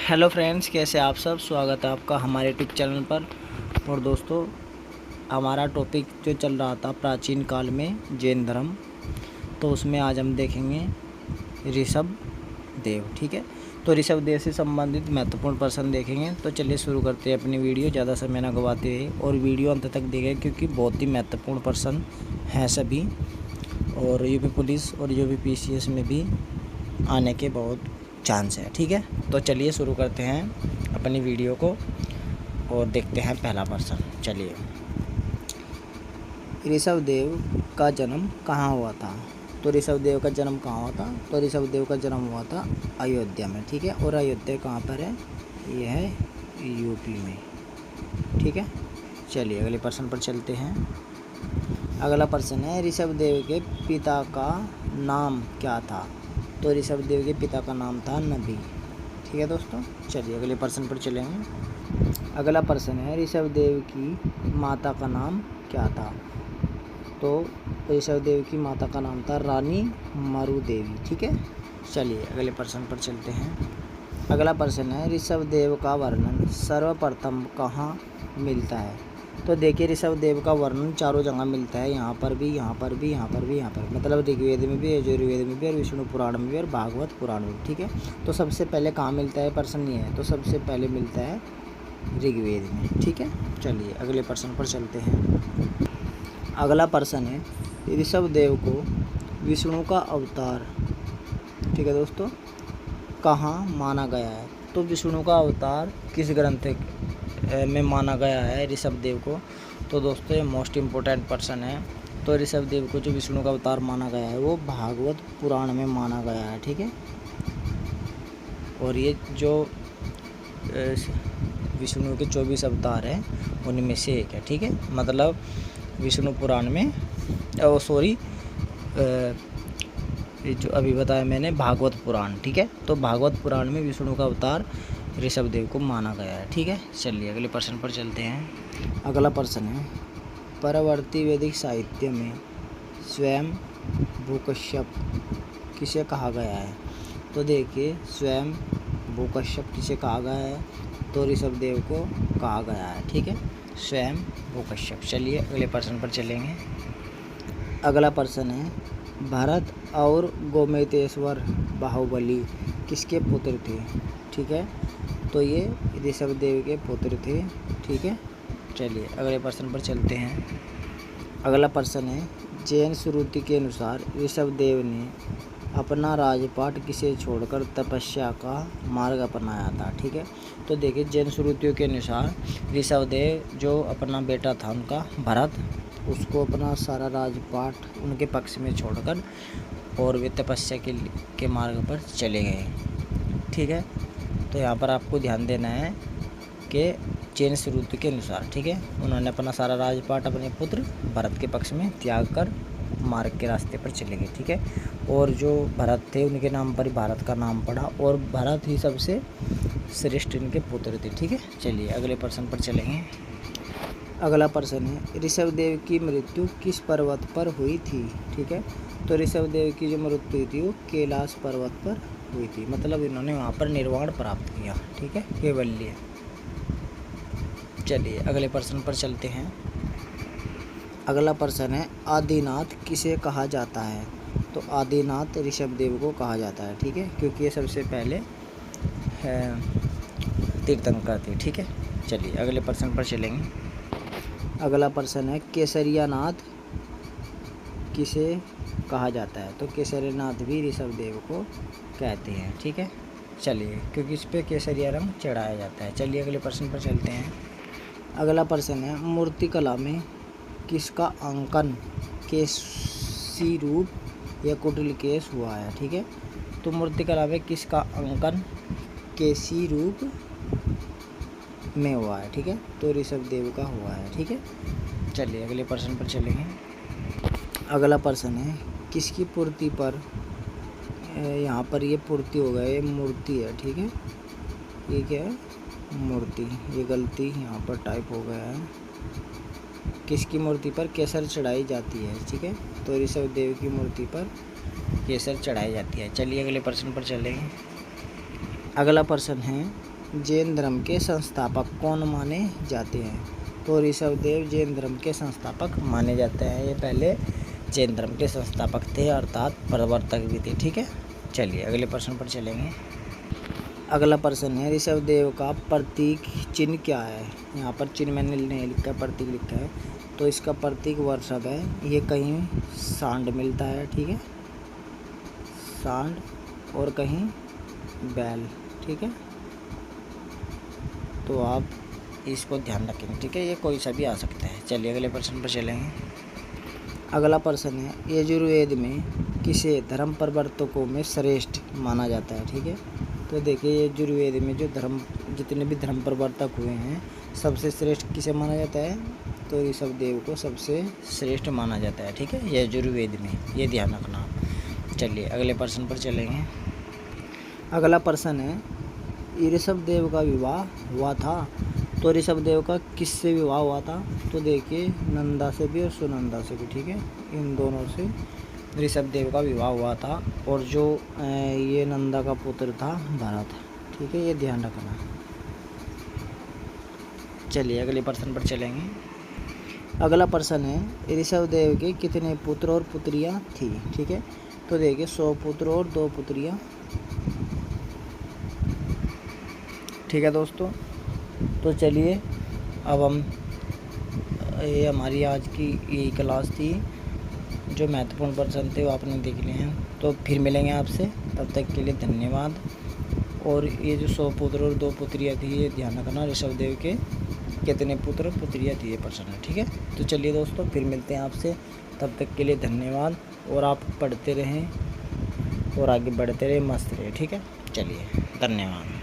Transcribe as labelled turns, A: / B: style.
A: Hello friends, कैसे आप सब। स्वागत है आपका हमारे यूट्यूब चैनल पर। और दोस्तों, हमारा टॉपिक जो चल रहा था प्राचीन काल में जैन धर्म, तो उसमें आज हम देखेंगे ऋषभ देव। ठीक है, तो ऋषभ देव से संबंधित महत्वपूर्ण प्रश्न देखेंगे। तो चलिए शुरू करते हैं अपनी वीडियो, ज़्यादा समय न गवाते हुए, और वीडियो अंत तक देखें क्योंकि बहुत ही महत्वपूर्ण प्रश्न हैं सभी, और यूपी पुलिस और यूपी पीसीएस में भी आने के बहुत चांस है। ठीक है, तो चलिए शुरू करते हैं अपनी वीडियो को और देखते हैं पहला प्रश्न। चलिए, ऋषभ देव का जन्म कहाँ हुआ था। तो ऋषभ देव का जन्म कहाँ हुआ था। तो ऋषभ देव का जन्म हुआ था अयोध्या में। ठीक है, और अयोध्या कहाँ पर है, ये है यूपी में। ठीक है, चलिए अगले प्रश्न पर चलते हैं। अगला प्रश्न है, ऋषभ देव के पिता का नाम क्या था। तो ऋषभ देव के पिता का नाम था नबी। ठीक है दोस्तों, चलिए अगले प्रश्न पर चलेंगे। अगला प्रश्न है, ऋषभ देव की माता का नाम क्या था। तो ऋषभ देव की माता का नाम था रानी मरु देवी। ठीक है, चलिए अगले प्रश्न पर चलते हैं। अगला प्रश्न है, ऋषभ देव का वर्णन सर्वप्रथम कहाँ मिलता है। तो देखिए, ऋषभ देव का वर्णन चारों जगह मिलता है, यहाँ पर भी, यहाँ पर भी, यहाँ पर भी, यहाँ पर, मतलब ऋग्वेद में भी, यजुर्वेद में भी, और विष्णु पुराण में भी, और भागवत पुराण में। ठीक है, तो सबसे पहले कहाँ मिलता है, प्रश्न ये है। तो सबसे पहले मिलता है ऋग्वेद में। ठीक है, चलिए अगले प्रश्न पर चलते हैं। अगला प्रश्न है, ऋषभ देव को विष्णु का अवतार, ठीक है दोस्तों, कहाँ माना गया है। तो विष्णु का अवतार किस ग्रंथ में माना गया है ऋषभ देव को। तो दोस्तों, ये मोस्ट इम्पोर्टेंट प्रश्न है। तो ऋषभ देव को जो विष्णु का अवतार माना गया है वो भागवत पुराण में माना गया है। ठीक है, और ये जो विष्णु के 24 अवतार हैं उनमें से एक है। ठीक है, मतलब विष्णु पुराण में, सॉरी, जो अभी बताया मैंने भागवत पुराण। ठीक है, तो भागवत पुराण में विष्णु का अवतार ऋषभ देव को माना गया है। ठीक है, चलिए अगले प्रश्न पर चलते हैं। अगला प्रश्न है, परवर्ती वैदिक साहित्य में स्वयं भूकश्यप किसे कहा गया है। तो देखिए, स्वयं भूकश्यप किसे कहा गया है। तो ऋषभ देव को कहा गया है। ठीक है, स्वयं भूकश्यप। चलिए अगले प्रश्न पर चलेंगे। अगला प्रश्न है, भरत और गोमतेश्वर बाहुबली किसके पुत्र थे। ठीक है, तो ये ऋषभ देव के पुत्र थे। ठीक है, चलिए अगले प्रश्न पर चलते हैं। अगला प्रश्न है, जैन श्रुति के अनुसार ऋषभ देव ने अपना राजपाट किसे छोड़कर तपस्या का मार्ग अपनाया था। ठीक है, तो देखिए, जैन श्रुतियों के अनुसार ऋषभ देव जो अपना बेटा था उनका भरत, उसको अपना सारा राजपाट उनके पक्ष में छोड़कर और वे तपस्या के मार्ग पर चले गए। ठीक है, तो यहाँ पर आपको ध्यान देना है कि जैन श्रुति के अनुसार, ठीक है, उन्होंने अपना सारा राजपाट अपने पुत्र भरत के पक्ष में त्याग कर मार्ग के रास्ते पर चले गए। ठीक है, और जो भरत थे उनके नाम पर भारत का नाम पड़ा, और भरत ही सबसे श्रेष्ठ इनके पुत्र थे। ठीक है, चलिए अगले प्रश्न पर चलेंगे। अगला प्रश्न है, ऋषभ देव की मृत्यु किस पर्वत पर हुई थी। ठीक है, तो ऋषभ देव की जो मृत्यु थी वो कैलाश पर्वत पर हुई थी, मतलब इन्होंने वहाँ पर निर्वाण प्राप्त किया। ठीक है, कैवल्य। चलिए अगले प्रश्न पर चलते हैं। अगला प्रश्न है, आदिनाथ किसे कहा जाता है। तो आदिनाथ ऋषभ देव को कहा जाता है। ठीक है, क्योंकि ये सबसे पहले तीर्थंकर थे। ठीक है, चलिए अगले प्रश्न पर चलेंगे। अगला प्रश्न है, केसरिया नाथ किसे कहा जाता है। तो केसरिया नाथ भी ऋषभ देव को कहते हैं। ठीक है, चलिए, क्योंकि इस पे केसरिया रंग चढ़ाया जाता है। चलिए अगले प्रश्न पर चलते हैं। अगला प्रश्न है, मूर्तिकला में किसका अंकन केसी रूप या कुटिल केश हुआ है। ठीक है, तो मूर्तिकला में किसका अंकन केसी रूप में हुआ है। ठीक है, तो ऋषभ देव का हुआ है। ठीक है, चलिए अगले प्रश्न पर चलेंगे। अगला प्रश्न है, किसकी पूर्ति पर, यहाँ पर ये पूर्ति हो गया, ये मूर्ति है। ठीक है, ये क्या है, मूर्ति, ये गलती यहाँ पर टाइप हो गया है। किसकी मूर्ति पर केसर चढ़ाई जाती है। ठीक है, तो ऋषभ देव की मूर्ति पर केसर चढ़ाई जाती है। चलिए अगले प्रश्न पर चलेंगे। अगला प्रश्न है, जैन धर्म के संस्थापक कौन माने जाते हैं? तो ऋषभदेव जैन धर्म के संस्थापक माने जाते हैं। ये पहले जैन धर्म के संस्थापक थे, अर्थात प्रवर्तक भी थे। ठीक है, चलिए अगले प्रश्न पर चलेंगे। अगला प्रश्न है, ऋषभदेव का प्रतीक चिन्ह क्या है? यहाँ पर चिन्ह मैंने नहीं लिखा है, प्रतीक लिखा है। तो इसका प्रतीक वृषभ है। ये कहीं सांड मिलता है, ठीक है, सांड, और कहीं बैल। ठीक है, तो आप इसको ध्यान रखेंगे। ठीक है, ये कोई सा भी आ सकता है। चलिए अगले प्रश्न पर चलेंगे। अगला प्रश्न है, यजुर्वेद में किसे धर्म प्रवर्तकों में श्रेष्ठ माना जाता है? ठीक है, तो देखिए यजुर्वेद में जो जितने भी धर्म प्रवर्तक हुए हैं, सबसे श्रेष्ठ किसे माना जाता है? तो ऋषभदेव को सबसे श्रेष्ठ माना जाता है। ठीक है, यजुर्वेद में, ये ध्यान रखना। चलिए अगले प्रश्न पर चलेंगे। अगला प्रश्न है, ऋषभदेव का विवाह हुआ था। तो ऋषभदेव का किससे विवाह हुआ था? तो देखिए नंदा से भी और सुनंदा से भी। ठीक है, इन दोनों से ऋषभदेव का विवाह हुआ था। और जो ये नंदा का पुत्र था भरत। ठीक है, ये ध्यान रखना। चलिए अगले प्रश्न पर चलेंगे। अगला प्रश्न है, ऋषभदेव के कितने पुत्र और पुत्रियां थी? ठीक है, तो देखिए 100 पुत्र और 2 पुत्रियां। ठीक है दोस्तों, तो चलिए अब हम ये हमारी आज की यही क्लास थी। जो महत्वपूर्ण प्रश्न थे वो आपने देख लिए हैं। तो फिर मिलेंगे आपसे, तब तक के लिए धन्यवाद। और ये जो 100 पुत्र और 2 पुत्रियाँ थी, ये ध्यान रखना, ऋषभदेव के कितने पुत्र और पुत्रियाँ थी, ये प्रश्न है। ठीक है, तो चलिए दोस्तों फिर मिलते हैं आपसे, तब तक के लिए धन्यवाद। और आप पढ़ते रहें और आगे बढ़ते रहें, मस्त रहे। ठीक है, चलिए धन्यवाद।